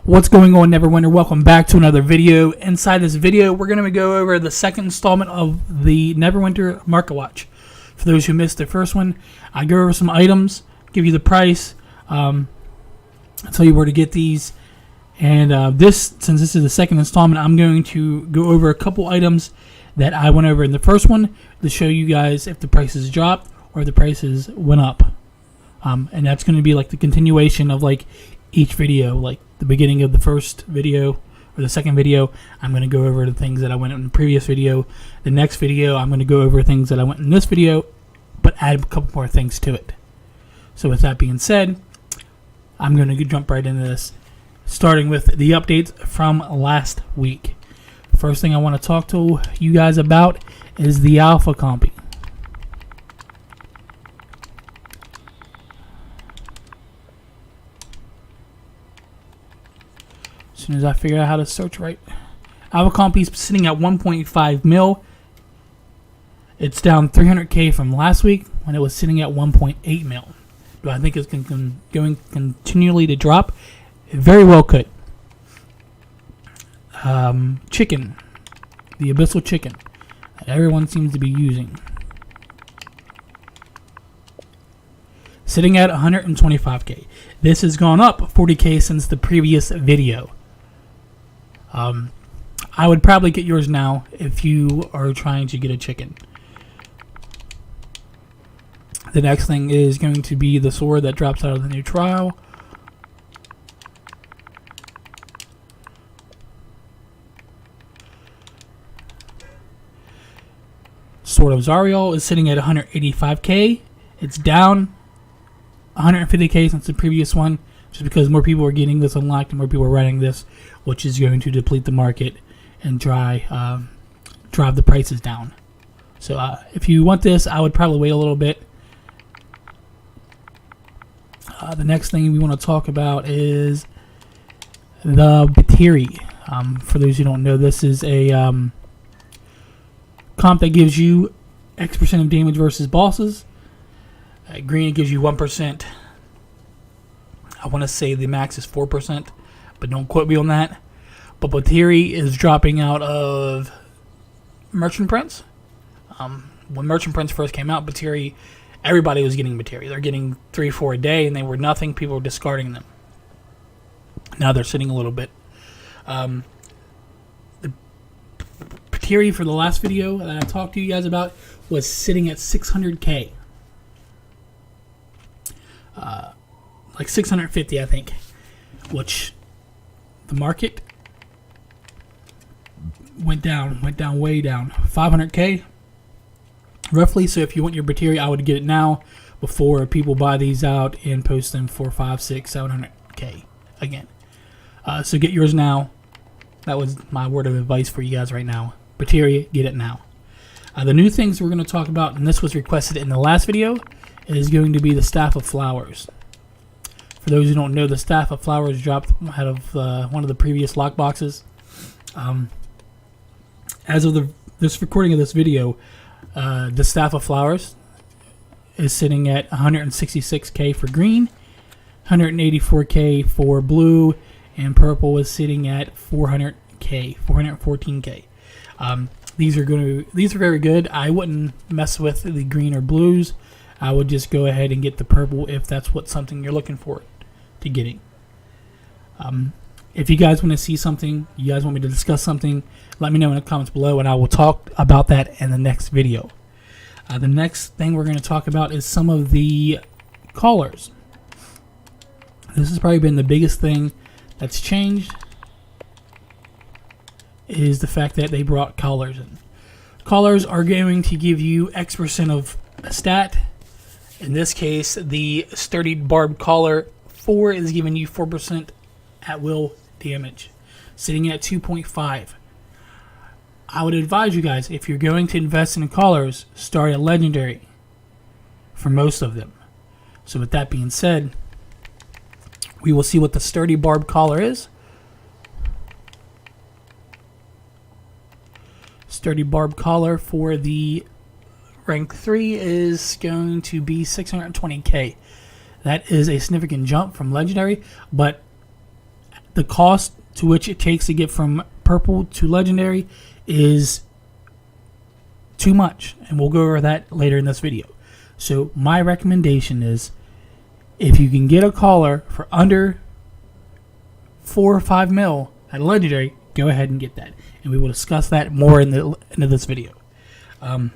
What's going on, Neverwinter? Welcome back to another video. Inside this video, we're going to go over the second installment of the Neverwinter Market Watch. For those who missed the first one, I go over some items, give you the price, I'll tell you where to get these. And since this is the second installment, I'm going to go over a couple items that I went over in the first one to show you guys if the prices dropped or if the prices went up. And that's going to be like the continuation of like each video, like the beginning of the first video or the second video. I'm going to go over the things that I went in the previous video. The next video, I'm going to go over things that I went in this video, but add a couple more things to it. So with that being said, I'm going to jump right into this, starting with the updates from last week. First thing I want to talk to you guys about is the alpha compy. As soon as I figure out how to search right. Alpha compy's sitting at 1.5 mil. It's down 300k from last week when it was sitting at 1.8 mil. Do I think it's going continually to drop? It very well could. Chicken, the Abyssal Chicken that everyone seems to be using, sitting at 125k. This has gone up 40k since the previous video. I would probably get yours now if you are trying to get a chicken. The next thing is going to be the sword that drops out of the new trial. Sword of Zariel is sitting at 185k. It's down 150k since the previous one, just because more people are getting this unlocked and more people are running this, which is going to deplete the market and drive the prices down. So if you want this, I would probably wait a little bit. The next thing we want to talk about is the Battery. For those who don't know, this is a comp that gives you X% of damage versus bosses. Green, it gives you 1%. I want to say the max is 4%, but don't quote me on that. But Battery is dropping out of Merchant Prince. When Merchant Prince first came out, Battery, everybody was getting Battery. They're getting 3-4 a day, and they were nothing. People were discarding them. Now they're sitting a little bit. The Battery for the last video that I talked to you guys about was sitting at 600k. Like 650, I think, which the market went down way down, 500k roughly. So if you want your Battery, I would get it now before people buy these out and post them for 500, 600, 700k again. So get yours now. That was my word of advice for you guys right now. Battery, get it now. The new things we're going to talk about, and this was requested in the last video, is going to be the Staff of Flowers. For those who don't know, the Staff of Flowers dropped out of one of the previous lock boxes. As of this recording of this video, the Staff of Flowers is sitting at 166k for green, 184k for blue, and purple is sitting at 400k, 414k. These are very good. I wouldn't mess with the green or blues. I would just go ahead and get the purple if that's what something you're looking for to getting. If you guys want to see something, you guys want me to discuss something, let me know in the comments below and I will talk about that in the next video. The next thing we're going to talk about is some of the collars. This has probably been the biggest thing that's changed, is the fact that they brought collars in. Collars are going to give you X% of a stat. In this case, the Sturdy Barb Collar 4 is giving you 4% at will damage, sitting at 2.5. I would advise you guys, if you're going to invest in collars, start at Legendary for most of them. So with that being said, we will see what the Sturdy Barb Collar is. Sturdy Barb Collar for the rank 3 is going to be 620k. That is a significant jump from Legendary, but the cost to which it takes to get from purple to legendary is too much, and we'll go over that later in this video. So my recommendation is, if you can get a collar for under 4 or 5 mil at legendary, go ahead and get that, and we will discuss that more in the end of this video. We'll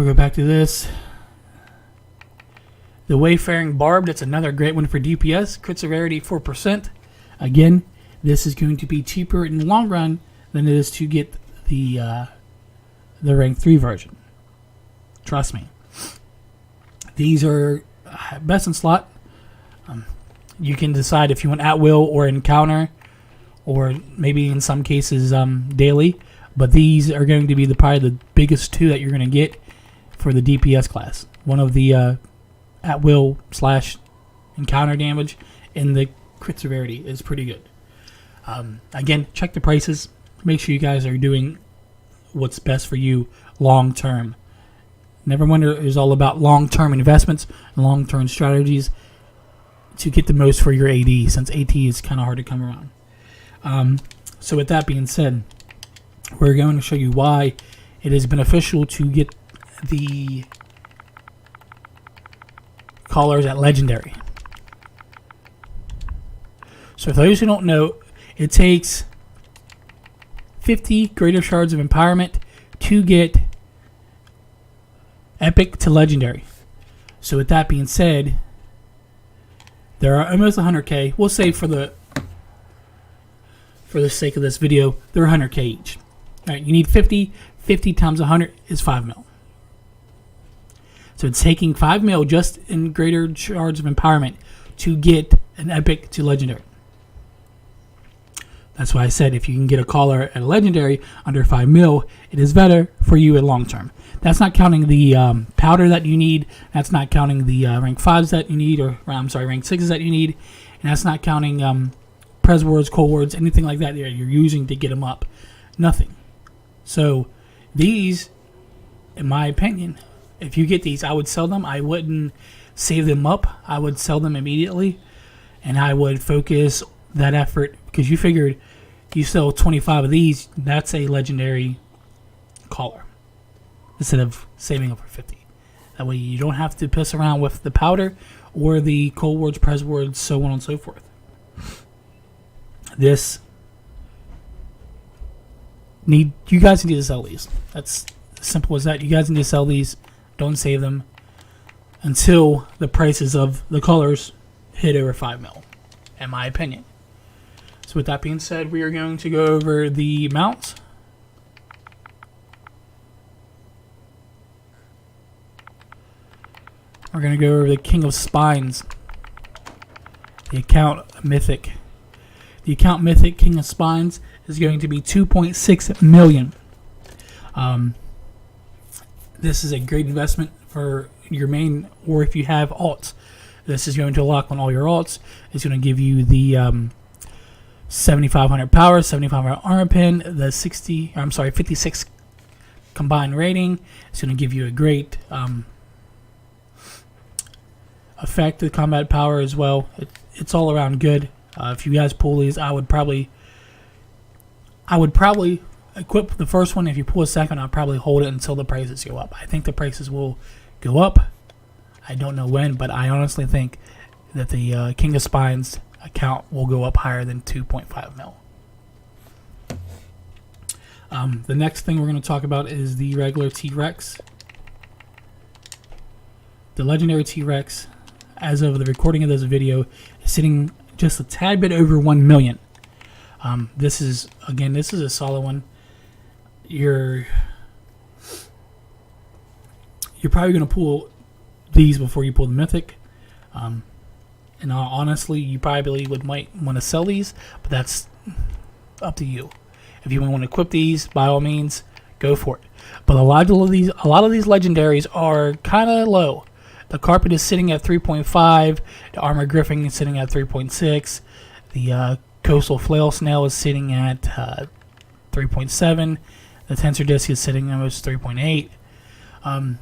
go back to this. The Wayfaring Barbed, it's another great one for DPS. Crit severity 4%. Again, this is going to be cheaper in the long run than it is to get the rank 3 version. Trust me. These are best in slot. You can decide if you want at will or encounter, or maybe in some cases daily. But these are going to be probably the biggest two that you're going to get for the DPS class. One of the at will / encounter damage, and the crit severity is pretty good. Again, check the prices. Make sure you guys are doing what's best for you long term. Neverwinter is all about long term investments and long term strategies to get the most for your AD, since AT is kind of hard to come around. So with that being said, we're going to show you why it is beneficial to get the collars at legendary. So for those who don't know, it takes 50 greater shards of empowerment to get epic to legendary. So with that being said, there are almost 100k. We'll say for the sake of this video, they're 100k each. All right, you need 50. 50 times 100 is 5 mil. So it's taking 5 mil just in greater shards of empowerment to get an epic to legendary. That's why I said if you can get a collar at a legendary under 5 mil, it is better for you in long term. That's not counting the powder that you need. That's not counting the rank 5s that you need, or rank 6s that you need. And that's not counting pres words, cold words, anything like that you're using to get them up. Nothing. So these, in my opinion, if you get these, I would sell them. I wouldn't save them up. I would sell them immediately, and I would focus that effort, because you figured you sell 25 of these, that's a legendary collar, instead of saving up for 50. That way you don't have to piss around with the powder or the cold words, pres words, so on and so forth. You guys need to sell these. That's as simple as that. You guys need to sell these. Don't save them until the prices of the colors hit over 5 mil, in my opinion. So with that being said, we are going to go over the mounts. We're going to go over the King of Spines, the account mythic. The account mythic King of Spines is going to be 2.6 million. This is a great investment for your main, or if you have alts. This is going to lock on all your alts. It's going to give you the 7,500 power, 7,500 armor pin, the 56 combined rating. It's going to give you a great effect to combat power as well. It's all around good. If you guys pull these, I would probably equip the first one. If you pull a second, I'll probably hold it until the prices go up. I think the prices will go up. I don't know when, but I honestly think that the King of Spines account will go up higher than 2.5 mil. The next thing we're going to talk about is the regular T-Rex. The legendary T-Rex, as of the recording of this video, is sitting just a tad bit over 1 million. This is a solid one. You're probably going to pull these before you pull the mythic. And honestly, you probably might want to sell these, but that's up to you. If you want to equip these, by all means, go for it. But a lot of these legendaries are kind of low. The carpet is sitting at 3.5. The armor griffin is sitting at 3.6. The coastal flail snail is sitting at 3.7. The tensor disc is sitting at almost 3.8. And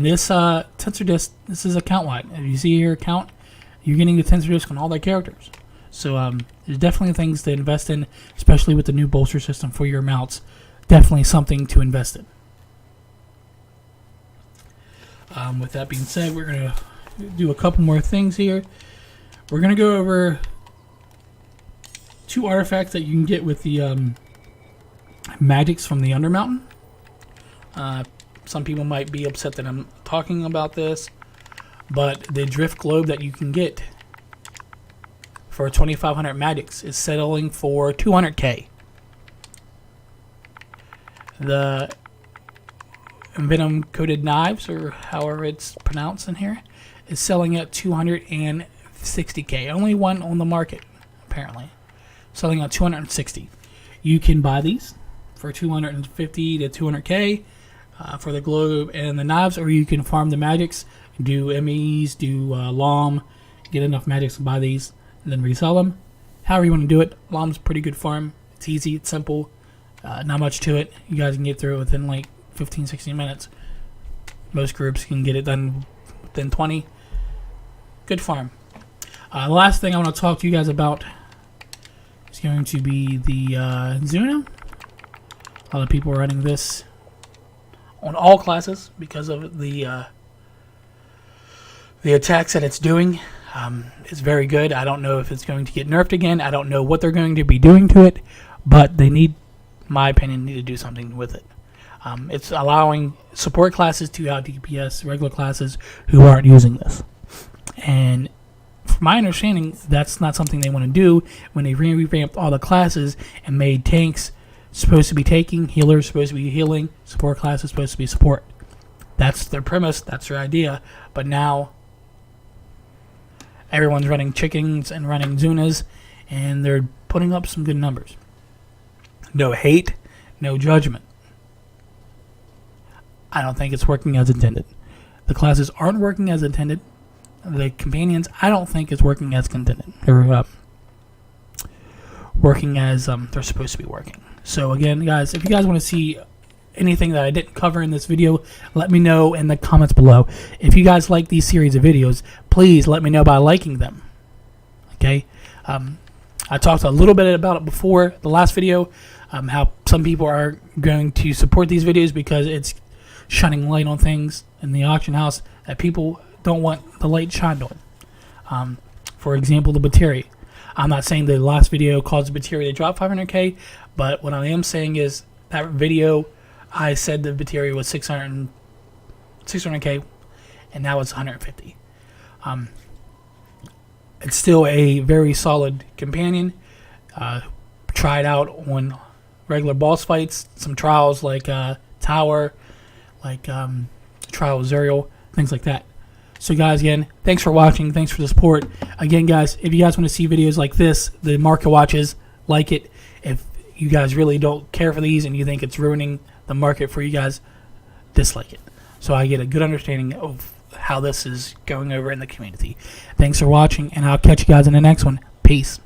this tensor disc, this is account wide. If you see here account, you're getting the 10% disc on all their characters. So there's definitely things to invest in, especially with the new bolster system for your mounts. Definitely something to invest in. With that being said, we're going to do a couple more things here. We're going to go over 2 artifacts that you can get with the magics from the Undermountain. Some people might be upset that I'm talking about this, but the drift globe that you can get for 2,500 magics is settling for 200k. The venom coated knives, or however it's pronounced in here, is selling at 260k. Only one on the market, apparently, selling at 260. You can buy these for 250 to 200k for the globe and the knives, or you can farm the magics, do MEs, do LOM, get enough magics to buy these, and then resell them. However you want to do it. LOM's a pretty good farm. It's easy, it's simple, not much to it. You guys can get through it within like 15-16 minutes. Most groups can get it done within 20. Good farm. The last thing I want to talk to you guys about is going to be the Zuna. A lot of people are running this on all classes because of the attacks that it's doing. It's very good. I don't know if it's going to get nerfed again. I don't know what they're going to be doing to it, but they need, in my opinion, need to do something with it. It's allowing support classes to out DPS regular classes who aren't using this. And from my understanding, that's not something they want to do when they revamped all the classes and made tanks supposed to be taking, healers supposed to be healing, support classes supposed to be support. That's their premise, that's their idea. But now everyone's running chickens and running Zunas, and they're putting up some good numbers. No hate, no judgment. I don't think it's working as intended. The classes aren't working as intended. The companions, I don't think is working as intended. They're working as they're supposed to be working. So again, guys, if you guys want to see anything that I didn't cover in this video, let me know in the comments below. If you guys like these series of videos, please let me know by liking them. Okay? I talked a little bit about it before the last video, how some people are going to support these videos because it's shining light on things in the auction house that people don't want the light shined on. For example, the Bateri. I'm not saying the last video caused the Bateri to drop 500k, but what I am saying is that video, I said the Bateri was 600k, and now it's 150. It's still a very solid companion. Tried out on regular boss fights, some trials like Tower, like Trial of Zuriel, things like that. So guys, again, thanks for watching. Thanks for the support. Again, guys, if you guys want to see videos like this, the market watches, like it. If you guys really don't care for these and you think it's ruining the market for you guys, dislike it. So I get a good understanding of how this is going over in the community. Thanks for watching, and I'll catch you guys in the next one. Peace.